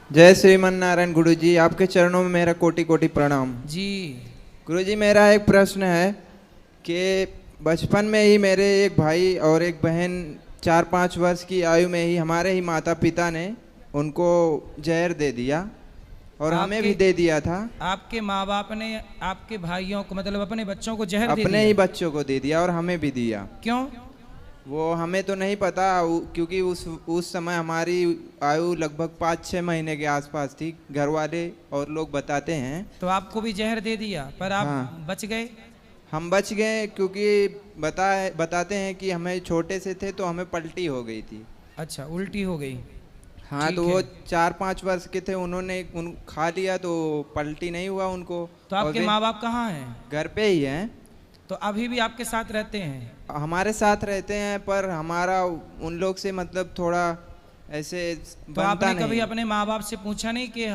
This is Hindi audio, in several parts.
जय श्रीमन नारायण गुरुजी, आपके चरणों में मेरा कोटि कोटि प्रणाम जी। गुरुजी। मेरा एक प्रश्न है कि बचपन में ही मेरे एक भाई और एक बहन 4-5 वर्ष की आयु में ही हमारे ही माता पिता ने उनको जहर दे दिया और हमें भी दे दिया था। आपके माँ बाप ने आपके भाइयों को मतलब अपने बच्चों को जहर दे दिया? अपने ही बच्चों को दे दिया और हमें भी दिया। क्यों? वो हमें तो नहीं पता, क्योंकि उस समय हमारी आयु लगभग 5-6 महीने के आसपास थी। घर वाले और लोग बताते हैं। तो आपको भी जहर दे दिया पर आप हाँ। बच गए? हम बच गए क्योंकि बताते हैं कि हमें छोटे से थे तो हमें पलटी हो गई थी। अच्छा, उल्टी हो गई। हाँ, तो वो 4-5 वर्ष के थे, उन्होंने खा लिया तो पलटी नहीं हुआ उनको। तो आपके माँ बाप कहाँ हैं? घर पे ही हैं। तो अभी भी आपके साथ रहते हैं? हमारे साथ रहते हैं, पर हमारा उन लोग से मतलब थोड़ा ऐसे तो बनता आपने नहीं। कभी अपने माँ बाप से पूछा नहीं कि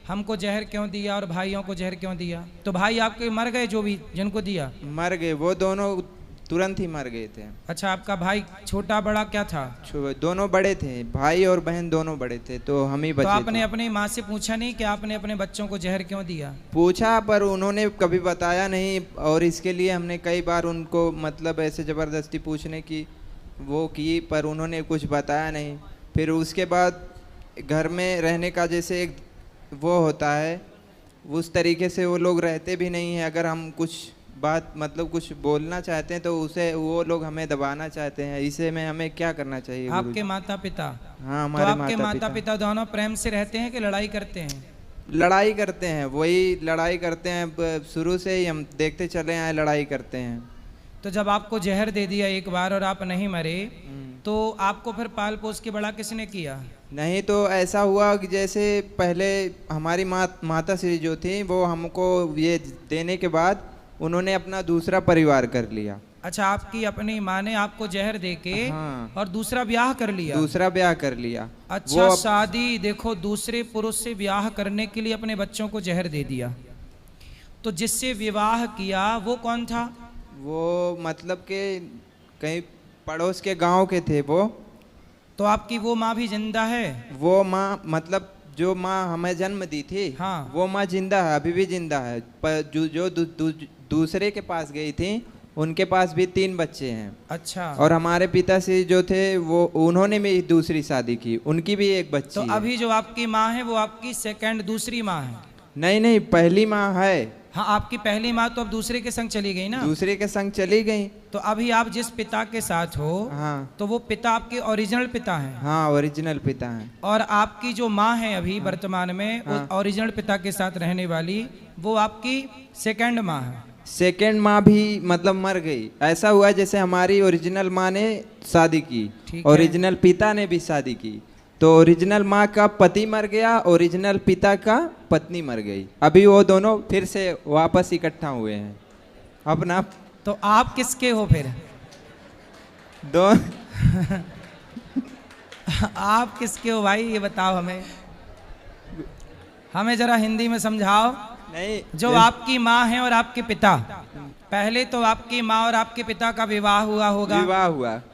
हमको जहर क्यों दिया और भाइयों को जहर क्यों दिया? तो भाई आपके मर गए जो भी जिनको दिया? मर गए, वो दोनों तुरंत ही मर गए थे। अच्छा, आपका भाई छोटा बड़ा क्या था? दोनों बड़े थे, भाई और बहन दोनों बड़े थे, तो हम ही बचे तो आपने थे। अपनी माँ से पूछा नहीं कि आपने अपने बच्चों को जहर क्यों दिया? पूछा, पर उन्होंने कभी बताया नहीं, और इसके लिए हमने कई बार उनको मतलब ऐसे ज़बरदस्ती पूछने की वो की, पर उन्होंने कुछ बताया नहीं। फिर उसके बाद घर में रहने का जैसे एक वो होता है, उस तरीके से वो लोग रहते भी नहीं हैं। अगर हम कुछ बात मतलब कुछ बोलना चाहते हैं तो उसे वो लोग हमें दबाना चाहते हैं। इसे में हमें क्या करना चाहिए? आपके माता पिता? हाँ, तो हमारे आपके माता पिता दोनों प्रेम से रहते हैं कि लड़ाई करते हैं? लड़ाई करते हैं, वही लड़ाई करते हैं। शुरू से ही हम देखते चले आए, लड़ाई करते हैं। तो जब आपको जहर दे दिया एक बार और आप नहीं मरे, तो आपको फिर पाल पोस के बड़ा किसने किया? नहीं, तो ऐसा हुआ कि जैसे पहले हमारी माता श्री जो थी, वो हमको ये देने के बाद उन्होंने अपना दूसरा परिवार कर लिया। अच्छा, आपकी अपनी माँ ने आपको जहर दे के हाँ। और दूसरा ब्याह कर लिया? दूसरा ब्याह कर लिया। अच्छा, शादी देखो, दूसरे पुरुष से ब्याह करने के लिए अपने बच्चों को जहर दे दिया। तो जिससे विवाह किया वो कौन था? वो मतलब के कहीं पड़ोस के गांव के थे वो। तो आपकी वो माँ भी जिंदा है? वो माँ मतलब जो माँ हमें जन्म दी थी, हाँ। वो माँ जिंदा है, अभी भी जिंदा है। पर जो दूसरे के पास गई थी, उनके पास भी 3 बच्चे हैं। अच्छा। और हमारे पिताश्री जो थे, वो उन्होंने भी दूसरी शादी की, उनकी भी एक बच्ची तो है। अभी जो आपकी माँ है वो आपकी सेकंड दूसरी माँ है? नहीं नहीं, पहली माँ है। हाँ, आपकी पहली माँ तो अब दूसरे के संग चली गई ना? दूसरे के संग चली गई। तो अभी आप जिस पिता के साथ हो, हाँ। तो वो पिता आपके ओरिजिनल पिता हैं? हाँ, ओरिजिनल पिता हैं। और आपकी जो माँ है अभी वर्तमान में, हाँ। उस ओरिजिनल पिता के साथ रहने वाली, वो आपकी सेकंड माँ है? सेकेंड माँ भी मतलब मर गई। ऐसा हुआ जैसे हमारी ओरिजिनल माँ ने शादी की, ओरिजिनल पिता ने भी शादी की, तो ओरिजिनल माँ का पति मर गया, ओरिजिनल पिता का पत्नी मर गई। अभी वो दोनों फिर से वापस इकट्ठा हुए हैं अपना। तो आप किसके हो फिर? दो आप किसके हो भाई, ये बताओ हमें जरा हिंदी में समझाओ। नहीं, जो आपकी माँ है और आपके पिता, पहले तो आपकी माँ और आपके पिता का विवाह हुआ होगा?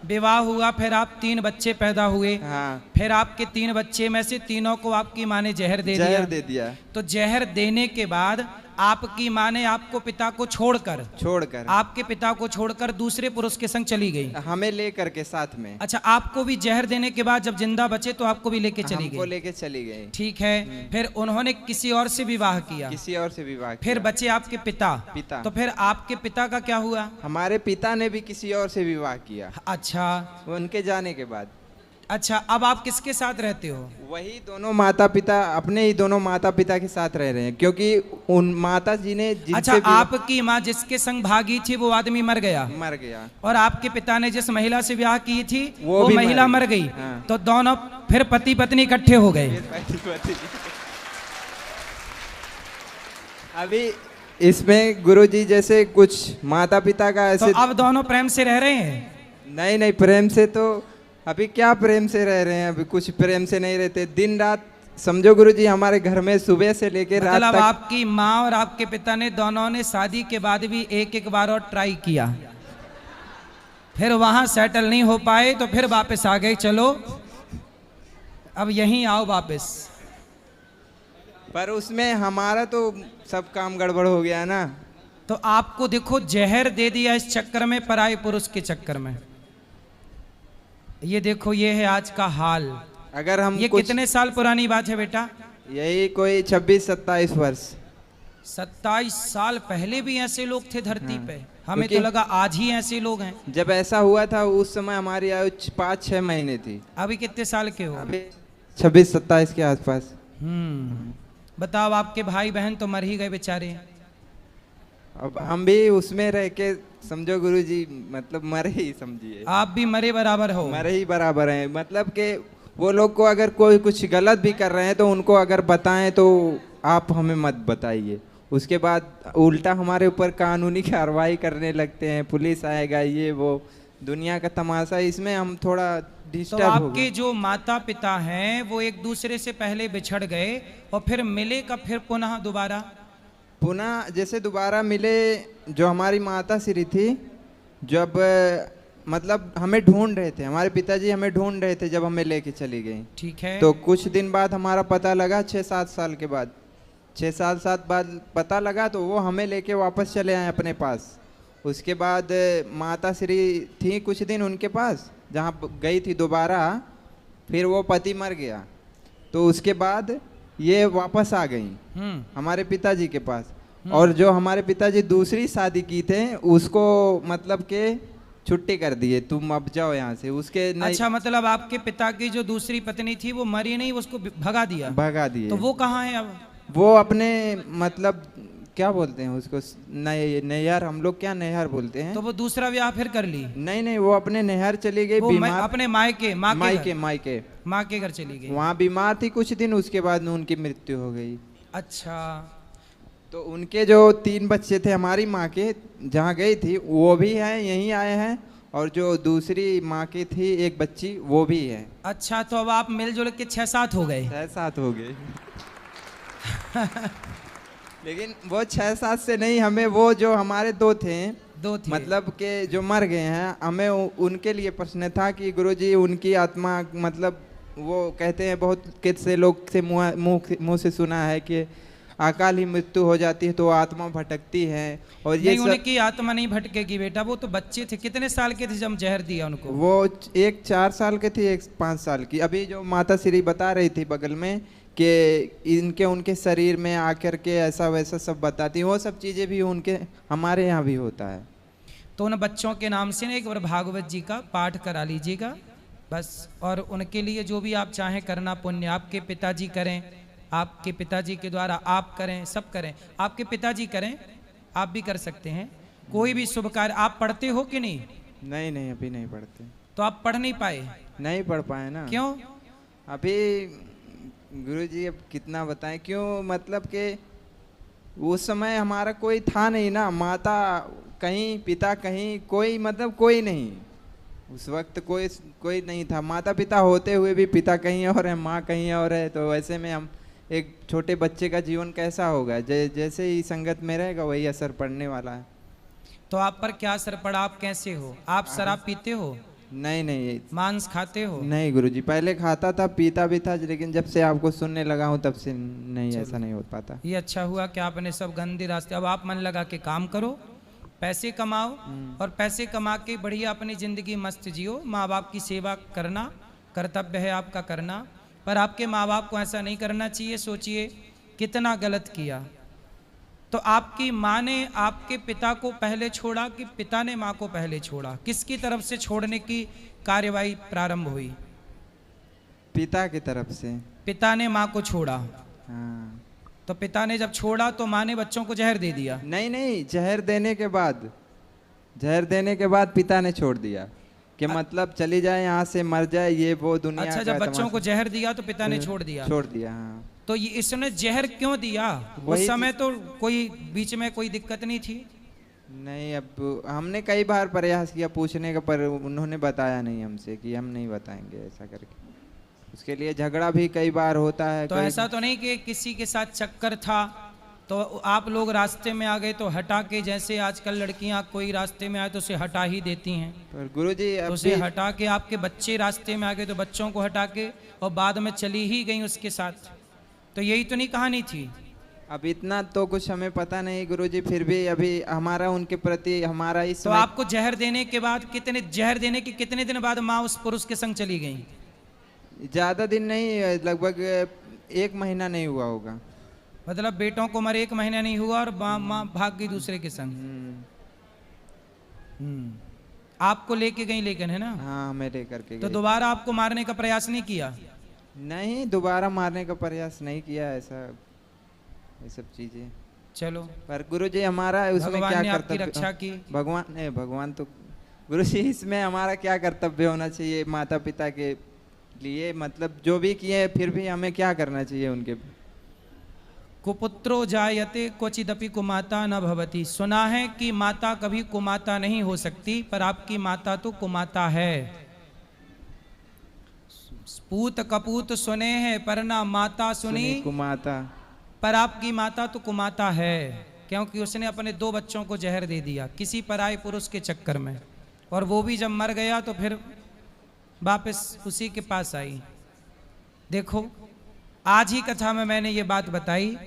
विवाह हुआ, फिर आप 3 बच्चे पैदा हुए। हाँ। फिर आपके 3 बच्चे में से तीनों को आपकी माँ ने जहर दे दिया। तो जहर देने के बाद आपकी माँ ने आपको पिता को छोड़कर आपके पिता को छोड़कर दूसरे पुरुष के संग चली गई, हमें लेकर के साथ में। अच्छा, आपको भी जहर देने के बाद जब जिंदा बचे तो आपको भी लेके चली गई? लेके चली गई। ठीक है। फिर उन्होंने किसी और से विवाह किया? किसी और से विवाह किया। फिर बचे आपके पिता। तो फिर आपके पिता का क्या हुआ? हमारे पिता ने भी किसी और से विवाह किया। अच्छा, उनके जाने के बाद। अच्छा, अब आप किसके साथ रहते हो? वही दोनों माता पिता, अपने ही दोनों माता पिता के साथ रह रहे हैं, क्योंकि उन माता जी ने अच्छा, आपकी माँ जिसके संग भागी थी वो आदमी मर गया? और आपके पिता ने जिस महिला से ब्याह की थी वो महिला मर गई। हाँ। तो दोनों फिर पति पत्नी इकट्ठे हो गए? अभी इसमें गुरुजी जैसे कुछ माता पिता का ऐसे। तो अब दोनों प्रेम से रह रहे हैं? नहीं, प्रेम से तो अभी क्या प्रेम से रह रहे हैं, अभी कुछ प्रेम से नहीं रहते। दिन रात समझो गुरुजी, हमारे घर में सुबह से लेकर रात तक। आपकी माँ और आपके पिता ने दोनों ने शादी के बाद भी एक बार और ट्राई किया, फिर वहां सेटल नहीं हो पाए तो फिर वापस आ गए, चलो अब यहीं आओ वापस। पर उसमें हमारा तो सब काम गड़बड़ हो गया ना। तो आपको देखो जहर दे दिया इस चक्कर में, पराये पुरुष के चक्कर में। ये देखो, ये है आज का हाल। अगर हम ये कितने साल पुरानी बात है बेटा? यही कोई 26-27 वर्ष। 27 साल पहले भी ऐसे लोग थे धरती पे? हमें तो लगा आज ही ऐसे लोग हैं। जब ऐसा हुआ था उस समय हमारी आयु 5-6 महीने थी। अभी कितने साल के हो? अभी 26-27 के आसपास। बताओ, आपके भाई बहन तो मर ही गए बेचारे। अब हम भी उसमें रह के समझो गुरुजी, मतलब मरे ही समझिए। आप भी मरे बराबर हो। मरे ही बराबर हैं, मतलब कि वो लोग को अगर कोई कुछ गलत भी कर रहे हैं तो उनको अगर बताएं तो आप हमें मत बताइए, उसके बाद उल्टा हमारे ऊपर कानूनी कार्रवाई करने लगते हैं, पुलिस आएगा, ये वो दुनिया का तमाशा। इसमें हम थोड़ा डिस्टर्ब हो गए। आपके जो माता पिता हैं वो एक दूसरे से पहले बिछड़ गए और फिर मिले कब फिर पुनः दोबारा? पुनः जैसे दोबारा मिले, जो हमारी माता श्री थी, जब मतलब हमें ढूंढ रहे थे, हमारे पिताजी हमें ढूंढ रहे थे जब हमें लेके चली गई। ठीक है। तो कुछ दिन बाद हमारा पता लगा, 6-7 साल के बाद, 6-7 साल बाद पता लगा, तो वो हमें लेके वापस चले आए अपने पास। उसके बाद माता श्री थी कुछ दिन उनके पास, जहाँ गई थी दोबारा, फिर वो पति मर गया, तो उसके बाद ये वापस आ गई हमारे पिताजी के पास। और जो हमारे पिताजी दूसरी शादी की थे उसको मतलब के छुट्टी कर दिए, तुम अब जाओ यहाँ से। उसके अच्छा, मतलब आपके पिता की जो दूसरी पत्नी थी वो मरी नहीं, उसको भगा दिया? भगा दिए। तो वो कहाँ है अब? वो अपने मतलब क्या बोलते हैं उसको, नैहर, हम लोग क्या नैहर बोलते हैं। तो वो दूसरा ब्याह फिर कर ली? नहीं, वो अपने नैहर चली गई, बीमार। अपने मायके माँ के घर चली गई। वहाँ बीमार थी कुछ दिन, उसके बाद उनकी मृत्यु हो गई। अच्छा। तो उनके जो 3 बच्चे थे हमारी माँ के, जहाँ गई थी, वो भी हैं, यहीं आए हैं, और जो दूसरी माँ की थी एक बच्ची, वो भी है। अच्छा, तो अब आप मिलजुल के 6-7 हो गए? 6-7 हो गए। लेकिन वो 6-7 से नहीं, हमें वो जो हमारे दो थे मतलब के जो मर गए हैं, हमें उनके लिए प्रश्न था कि गुरुजी उनकी आत्मा, मतलब वो कहते हैं, बहुत कितने लोग से मुंह से सुना है कि अकाल ही मृत्यु हो जाती है तो आत्मा भटकती है। और ये नहीं, उनकी आत्मा नहीं भटकेगी बेटा, वो तो बच्चे थे। कितने साल के थे जब जहर दिया उनको? वो एक 4 साल के थे, एक 5 साल की। अभी जो माता श्री बता रही थी बगल में कि इनके उनके शरीर में आकर के ऐसा वैसा सब बताती, वो सब चीज़ें भी उनके हमारे यहाँ भी होता है। तो उन बच्चों के नाम से ना एक बार भागवत जी का पाठ करा लीजिएगा बस, और उनके लिए जो भी आप चाहें करना पुण्य, आपके पिताजी करें, आपके पिताजी के द्वारा आप करें, सब करें। आपके पिताजी करें, आप भी कर सकते हैं। कोई भी शुभ कार्य। आप पढ़ते हो कि नहीं? नहीं, अभी नहीं पढ़ते। तो आप पढ़ नहीं पाए? नहीं पढ़ पाए ना। क्यों? अभी गुरुजी अब कितना बताएं क्यों, मतलब कि उस समय हमारा कोई था नहीं ना, माता कहीं, पिता कहीं, कोई मतलब कोई नहीं, उस वक्त कोई नहीं था। माता पिता होते हुए भी पिता कहीं और है, माँ कहीं और है, तो ऐसे में हम एक छोटे बच्चे का जीवन कैसा होगा, जैसे ही संगत में रहेगा वही असर पड़ने वाला है। तो आप पर क्या असर पड़ा? आप कैसे हो? आप शराब पीते हो? नहीं। मांस खाते हो? नहीं गुरुजी, पहले खाता था, पीता भी था, लेकिन जब से आपको सुनने लगा हूँ तब से नहीं, ऐसा नहीं हो पाता। ये अच्छा हुआ कि आपने सब गंदे रास्ते, अब आप मन लगा के काम करो, पैसे कमाओ, और पैसे कमा के बढ़िया अपनी जिंदगी मस्त जियो। माँ बाप की सेवा करना कर्तव्य है आपका करना, पर आपके माँ बाप को ऐसा नहीं करना चाहिए। सोचिए कितना गलत किया। तो आपकी माँ ने आपके पिता को पहले छोड़ा कि पिता ने माँ को पहले छोड़ा? किसकी तरफ से छोड़ने की कार्यवाही प्रारंभ हुई? पिता की तरफ से। पिता ने माँ को छोड़ा। हाँ। तो पिता ने जब छोड़ा तो माँ ने बच्चों को जहर दे दिया? नहीं, जहर देने के बाद पिता ने छोड़ दिया कि मतलब चली जाए यहाँ से, मर जाए, ये वो दुनिया। अच्छा, जब बच्चों को जहर दिया तो पिता ने छोड़ दिया? हाँ। तो ये इसने जहर क्यों दिया? उस समय तो कोई बीच में कोई दिक्कत नहीं थी? नहीं, अब हमने कई बार प्रयास किया पूछने का, पर उन्होंने बताया नहीं हमसे कि हम नहीं बताएंगे ऐसा करके। उसके लिए झगड़ा भी कई बार होता है। तो ऐसा तो नहीं कि किसी के साथ चक्कर था तो आप लोग रास्ते में आ गए तो हटा के, जैसे आजकल लड़कियां कोई रास्ते में आए तो उसे हटा ही देती हैं, पर गुरुजी तो उसे हटा के, आपके बच्चे रास्ते में आ गए तो बच्चों को हटा के और बाद में चली ही गई उसके साथ। तो यही तो नहीं कहानी थी। अब इतना तो कुछ हमें पता नहीं गुरुजी, फिर भी अभी हमारा उनके प्रति हमारा इस तो आपको जहर देने के बाद जहर देने के कितने दिन बाद माँ उस पुरुष के संग चली गई? ज्यादा दिन नहीं, लगभग 1 महीना नहीं हुआ होगा। मतलब बेटों को मरे 1 महीना नहीं हुआ और माँ भाग गई दूसरे के संग। आपको लेके गई लेकिन, है ना? हाँ, हमें लेकर के तो दोबारा आपको मारने का प्रयास नहीं किया? नहीं, दोबारा मारने का प्रयास नहीं किया, ऐसा ये सब चीजें। चलो, पर गुरुजी हमारा उसमें क्या कर्तव्य, रक्षा की भगवान तो गुरुजी इसमें हमारा क्या कर्तव्य होना चाहिए माता पिता के लिए, मतलब जो भी किए फिर भी हमें क्या करना चाहिए उनके? कुपुत्रो जायते क्वचिदपि कुमाता न भवति। सुना है कि माता कभी कुमाता नहीं हो सकती, पर आपकी माता तो कुमाता है। पूत कपूत सुने हैं पर ना माता सुनी कुमाता, पर आपकी माता तो कुमाता है, क्योंकि उसने अपने 2 बच्चों को जहर दे दिया किसी पराये पुरुष के चक्कर में, और वो भी जब मर गया तो फिर वापस उसी के पास आई। देखो, आज ही कथा में मैंने ये बात बताई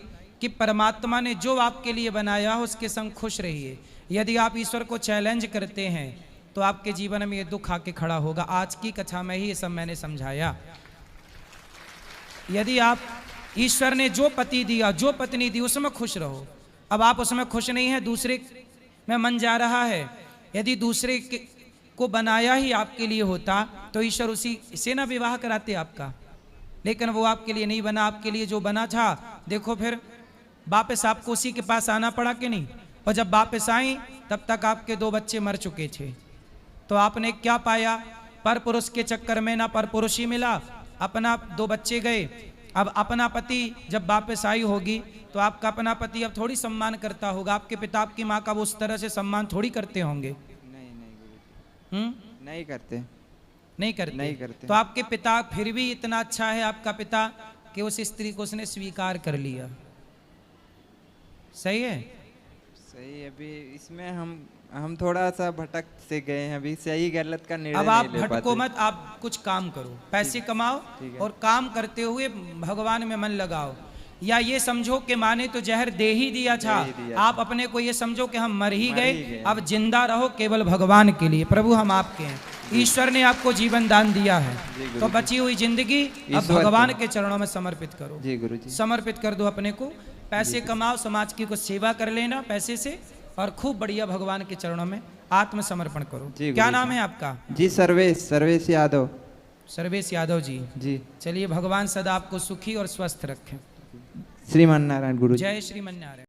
कि परमात्मा ने जो आपके लिए बनाया हो उसके संग खुश रहिए। यदि आप ईश्वर को चैलेंज करते हैं तो आपके जीवन में ये दुख आके खड़ा होगा। आज की कथा में ही ये सब मैंने समझाया। यदि आप ईश्वर ने जो पति दिया, जो पत्नी दी, उसमें खुश रहो। अब आप उसमें खुश नहीं है, दूसरे में मन जा रहा है। यदि दूसरे को बनाया ही आपके लिए होता तो ईश्वर उसी से ना विवाह कराते आपका, लेकिन वो आपके लिए नहीं बना। आपके लिए जो बना था, देखो फिर वापस आपको उसी के पास आना पड़ा कि नहीं? और जब वापस आई तब तक आपके 2 बच्चे मर चुके थे। तो आपने क्या पाया? पर पुरुष के चक्कर में ना पर पुरुष ही मिला, अपना 2 बच्चे गए। अब अपना पति जब वापस आई होगी तो आपका अपना पति अब थोड़ी सम्मान करता होगा। आपके पिता आपकी माँ का वो उस तरह से सम्मान थोड़ी करते होंगे। नहीं करते, नहीं करते। तो आपके पिता फिर भी इतना अच्छा है आपका पिता कि उस स्त्री को उसने स्वीकार कर लिया। सही है? सही। अभी इसमें हम थोड़ा सा भटक से गए हैं, अभी सही गलत का निर्णय अब आप भटको मत, आप कुछ काम करो, पैसे कमाओ और काम करते हुए भगवान में मन लगाओ। या ये समझो कि माने तो जहर दे ही दिया था, आप अपने को ये समझो कि हम मर ही गए, अब जिंदा रहो केवल भगवान के लिए। प्रभु हम आपके हैं, ईश्वर ने आपको जीवन दान दिया है, तो बची हुई जिंदगी अब भगवान के चरणों में समर्पित करो। जी गुरुजी, समर्पित कर दो अपने को। पैसे कमाओ, समाज की कुछ सेवा कर लेना पैसे से, और खूब बढ़िया भगवान के चरणों में आत्मसमर्पण करो। क्या नाम है आपका? जी सर्वेश यादव। सर्वेश यादव जी। जी, चलिए, भगवान सदा आपको सुखी और स्वस्थ रखें। श्रीमन नारायण गुरु। जय श्रीमन नारायण।